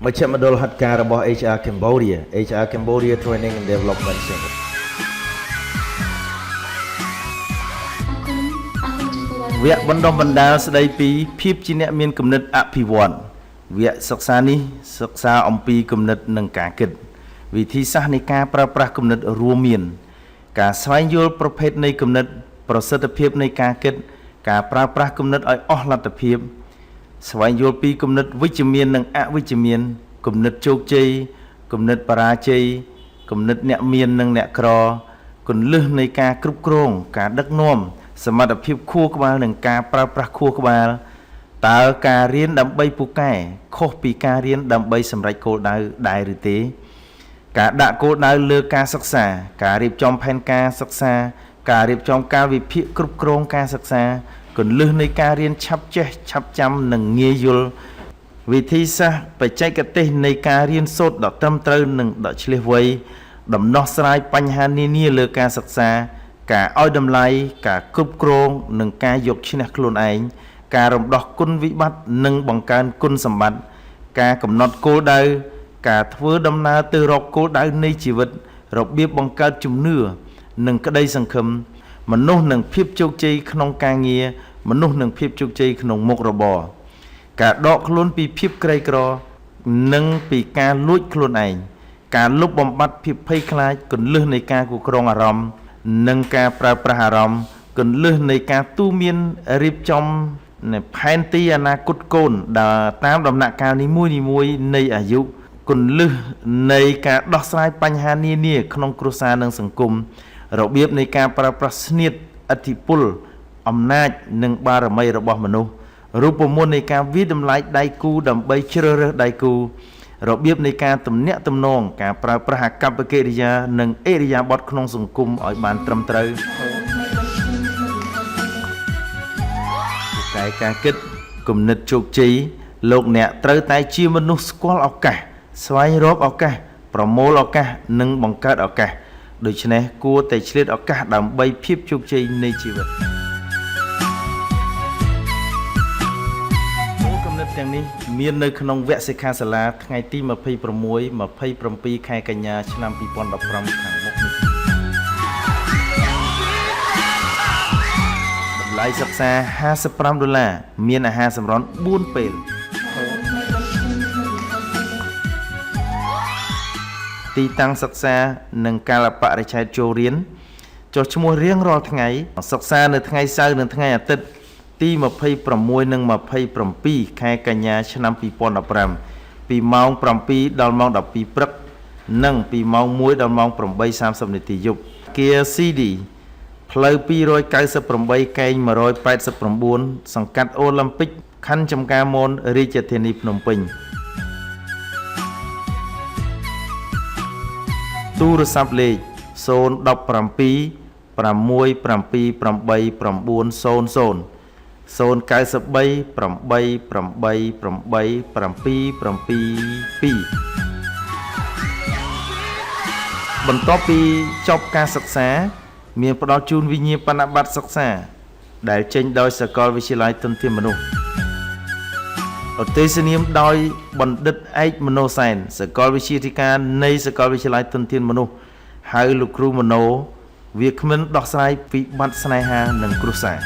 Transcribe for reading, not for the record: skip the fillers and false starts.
មជ្ឈមណ្ឌលហត្ថការរបស់ HR Cambodia HR Cambodia Training and Development Center វគ្គបណ្ដុះបណ្ដាលស្ដីពីភាពជាអ្នកមានគំនិតអភិវឌ្ឍន៍វគ្គសិក្សានេះសិក្សាអំពីគំនិតនិងការគិតវិធីសាស្ត្រនៃការប្រើប្រាស់គំនិតរួមមានការស្វែងយល់ប្រភេទនៃគំនិតប្រសិទ្ធភាពនៃការគិតការប្រើប្រាស់គំនិតឲ្យអស់លទ្ធភាពស្វែងយល់ពីគំនិតវិជ្ជមាននិងអវិជ្ជមានគំនិតជោគជ័យគំនិតបរាជ័យគំនិតអ្នកមាននិងអ្នកក្រគន្លឹះនៃការគ្រប់គ្រងការដឹកនាំសមត្ថភាពខួរក្បាលនិងការប្រើប្រាស់ខួរក្បាលតើការរៀនដើម្បីពូកែខុសពីការរៀនដើម្បីសម្រេចគោលដៅដែរឬទេការដាក់គោលដៅលើការសិក្សាការរៀបចំផែនការសិក្សាការរៀបចំកាលវិភាគគ្រប់គ្រងការសិក្សាគន្លឹះនៃការរៀនឆាប់ចេះឆាប់ចាំនិងងាយយល់វិធីសាស្ត្របច្ចេកទេសនៃការរៀនសូត្រដ៏ត្រឹមត្រូវនិងដ៏ឆ្លៀសវៃដំណោះស្រាយបញ្ហានានាលើការសិក្សាការឲ្យតម្លៃការគ្រប់គ្រងនិងការយកឈ្នះខ្លួនឯងការរំដោះគុណវិបត្តិនិងបង្កើនគុណសម្បត្តិការកំណត់គោលដៅការធ្វើដំណើរទៅរកគោលដៅនៃជីវិតរបៀបបង្កើតជំនឿនិងក្តីសង្ឃឹមមនុស្សនឹងភាពជោគជ័យក្នុងការងារមនុស្សនឹងភាពជោគជ័យក្នុងមុខរបរការដកខ្លួនពីភាពក្រីក្រនិងពីការលួចខ្លួនឯងការលុបបំបាត់ភាពភ័យខ្លាចគន្លឹះនៃការគ្រប់គ្រងអារម្មណ៍និងការប្រើប្រាស់អារម្មណ៍គន្លឹះនៃការទូន្មានរៀបចំផែនទីអនាគតកូនដែលតាមដំណាក់កាលនីមួយៗនៃអាយុគន្លឹះនៃការដោះស្រាយបញ្ហានានាក្នុងគ្រួសារនិងសង្គមរបៀបនៃការប្រើប្រាស់ស្នៀតឥទ្ធិពលអំណាចនិងបារមីរបស់មនុស្សរូបមន្តនៃការវិតម្លៃដៃគូដើម្បីជ្រើសរើសដៃគូរបៀបនៃការទំនាក់ទំនងការប្រើប្រាស់អាកប្បកិរិយានិងឥរិយាបថក្នុងសង្គមឲ្យបានត្រឹមត្រូវតែការគិតគំនិតជោគជ័យលោកអ្នកត្រូវតែជាមនុស្សស្គាល់ឱកាសស្វែងរកឱកាសប្រមូលឱកាសនិងបង្កើតឱកាសដូច្នេះគួរតែឆ្លៀតឱកាសដើម្បីភាពជោគជ័យនៃជីវិតទាំងនេះមាននៅក្នុងវគ្គសិក្ខាសាលាថ្ងៃទី26 27 ខែកញ្ញាឆ្នាំ2015ខាងមុខនេះតម្លៃសិក្សា$55មានអាហារសម្រន់4ពេលទីតាំងសិក្សានិងកាលបរិច្ឆេទចូលរៀនចុះឈ្មោះរៀងរាល់ថ្ងៃសិក្សានៅថ្ងៃសៅរ៍និងថ្ងៃអាទិត្យទី26និង27ខែកញ្ញាឆ្នាំ2015ពីម៉ោង7ដល់ម៉ោង12ព្រឹកនិងពីម៉ោង1ដល់ម៉ោង8:30នាទីយប់គារ CD ផ្លូវ298កែង189សង្កាត់អូឡ িম্প ិកខណ្ឌចំការមនរាជធានីភ្នំពេញទូរស័ព្ទលេខ017 6788900 បន្ទាប់ពីចប់ការសិក្សាមានផ្ដល់ជូនវិញ្ញាបនបត្រសិក្សាដែលចេញដោយសាកលវិទ្យាល័យធនធានមនុស្សឧទ្ទេសនាមដោយបណ្ឌិតឯកមនោសែនសាកលវិទ្យាធិការនៃសាកលវិទ្យាល័យធនធានមនុស្សហៅលោកគ្រូមនោវាគ្មិនដោះស្រាយវិបត្តិស្នេហានិងគ្រួសារ